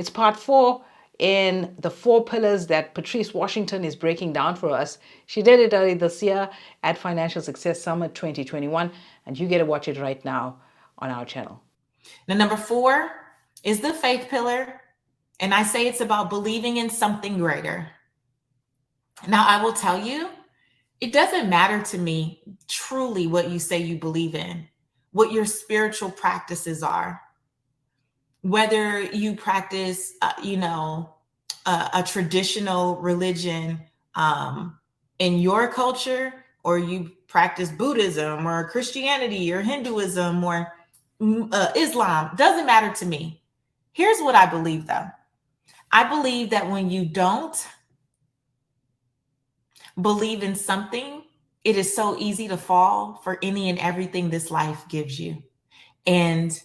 It's part 4 in the 4 pillars that Patrice Washington is breaking down for us. She did it early this year at Financial Success Summit 2021, and you get to watch it right now on our channel. Now, number 4 is the faith pillar. And I say it's about believing in something greater. Now, I will tell you, it doesn't matter to me truly what you say you believe in, what your spiritual practices are, whether you practice, a traditional religion in your culture, or you practice Buddhism or Christianity or Hinduism or Islam. Doesn't matter to me. Here's what I believe, though. I believe that when you don't believe in something, it is so easy to fall for any and everything this life gives you. And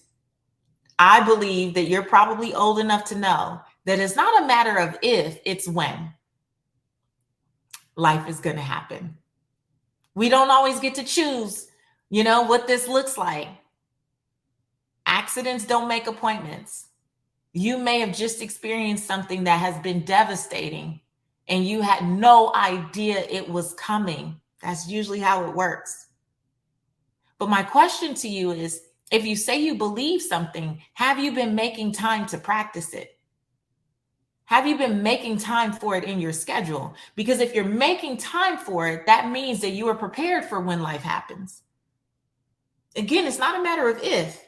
I believe that you're probably old enough to know that it's not a matter of if, it's when life is going to happen. We don't always get to choose, what this looks like. Accidents don't make appointments. You may have just experienced something that has been devastating and you had no idea it was coming. That's usually how it works. But my question to you is, if you say you believe something, have you been making time to practice it? Have you been making time for it in your schedule? Because if you're making time for it, that means that you are prepared for when life happens. Again, it's not a matter of if,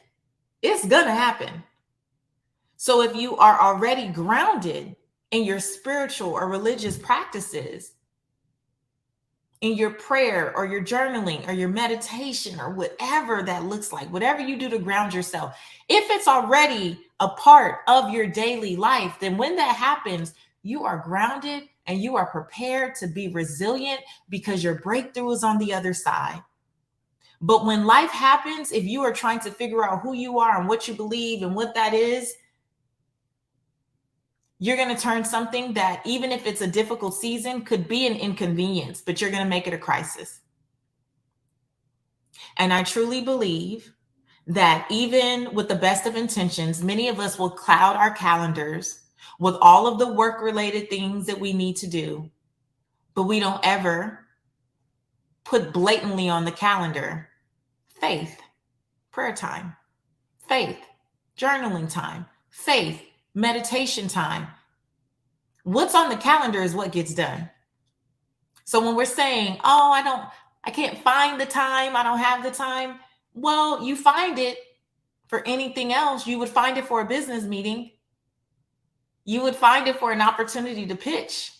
it's gonna happen. So if you are already grounded in your spiritual or religious practices, in your prayer or your journaling or your meditation or whatever that looks like, whatever you do to ground yourself, if it's already a part of your daily life, then when that happens, you are grounded and you are prepared to be resilient because your breakthrough is on the other side. But when life happens, if you are trying to figure out who you are and what you believe and what that is, you're going to turn something that, even if it's a difficult season, could be an inconvenience, but you're going to make it a crisis. And I truly believe that even with the best of intentions, many of us will cloud our calendars with all of the work-related things that we need to do, but we don't ever put blatantly on the calendar faith, prayer time, faith, journaling time, faith, meditation time. What's on the calendar is what gets done. So when we're saying, oh, I can't find the time, I don't have the time. Well, you find it for anything else. You would find it for a business meeting. You would find it for an opportunity to pitch.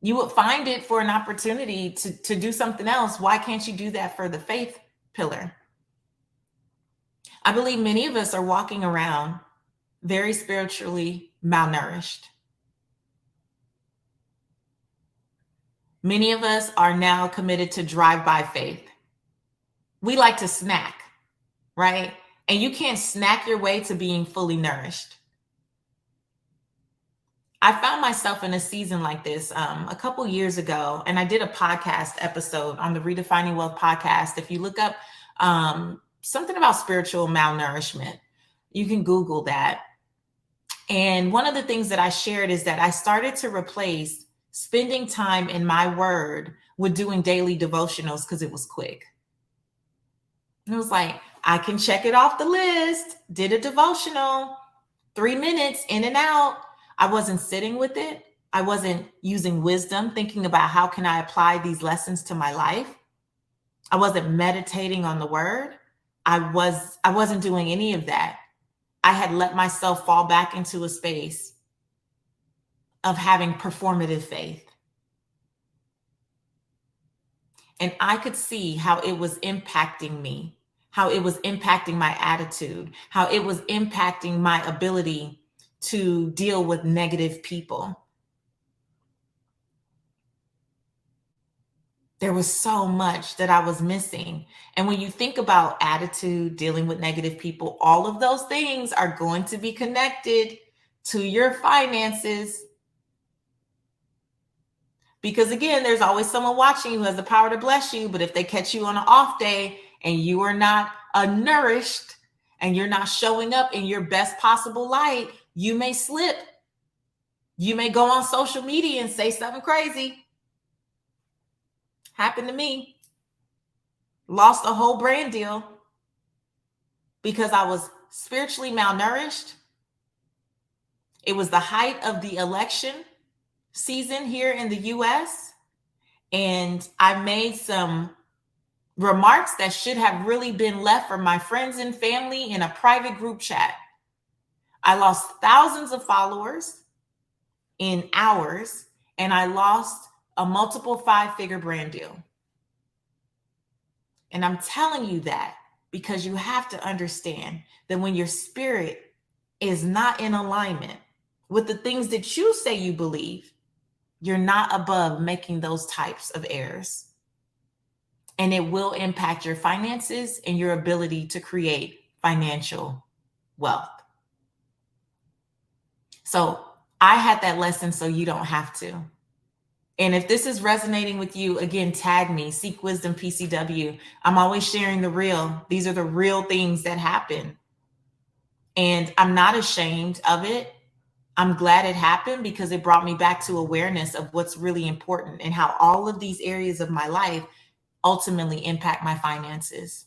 You would find it for an opportunity to do something else. Why can't you do that for the faith pillar? I believe many of us are walking around very spiritually malnourished. Many of us are now committed to drive-by faith. We like to snack, right? And you can't snack your way to being fully nourished. I found myself in a season like this a couple years ago, and I did a podcast episode on the Redefining Wealth podcast. If you look up something about spiritual malnourishment, you can Google that. And one of the things that I shared is that I started to replace spending time in my word with doing daily devotionals because it was quick. And it was like, I can check it off the list, did a devotional, 3 minutes in and out. I wasn't sitting with it. I wasn't using wisdom, thinking about how can I apply these lessons to my life. I wasn't meditating on the word. I wasn't doing any of that. I had let myself fall back into a space of having performative faith. And I could see how it was impacting me, how it was impacting my attitude, how it was impacting my ability to deal with negative people. There was so much that I was missing. And when you think about attitude, dealing with negative people, all of those things are going to be connected to your finances. Because again, there's always someone watching you who has the power to bless you. But if they catch you on an off day and you are not nourished and you're not showing up in your best possible light, you may slip. You may go on social media and say something crazy. Happened to me. Lost a whole brand deal because I was spiritually malnourished. It was the height of the election season here in the US, and I made some remarks that should have really been left for my friends and family in a private group chat. I lost thousands of followers in hours, and I lost a multiple 5-figure brand deal. And I'm telling you that because you have to understand that when your spirit is not in alignment with the things that you say you believe, you're not above making those types of errors. And it will impact your finances and your ability to create financial wealth. So I had that lesson so you don't have to. And if this is resonating with you, again, tag me, Seek Wisdom PCW. I'm always sharing the real. These are the real things that happen. And I'm not ashamed of it. I'm glad it happened because it brought me back to awareness of what's really important and how all of these areas of my life ultimately impact my finances.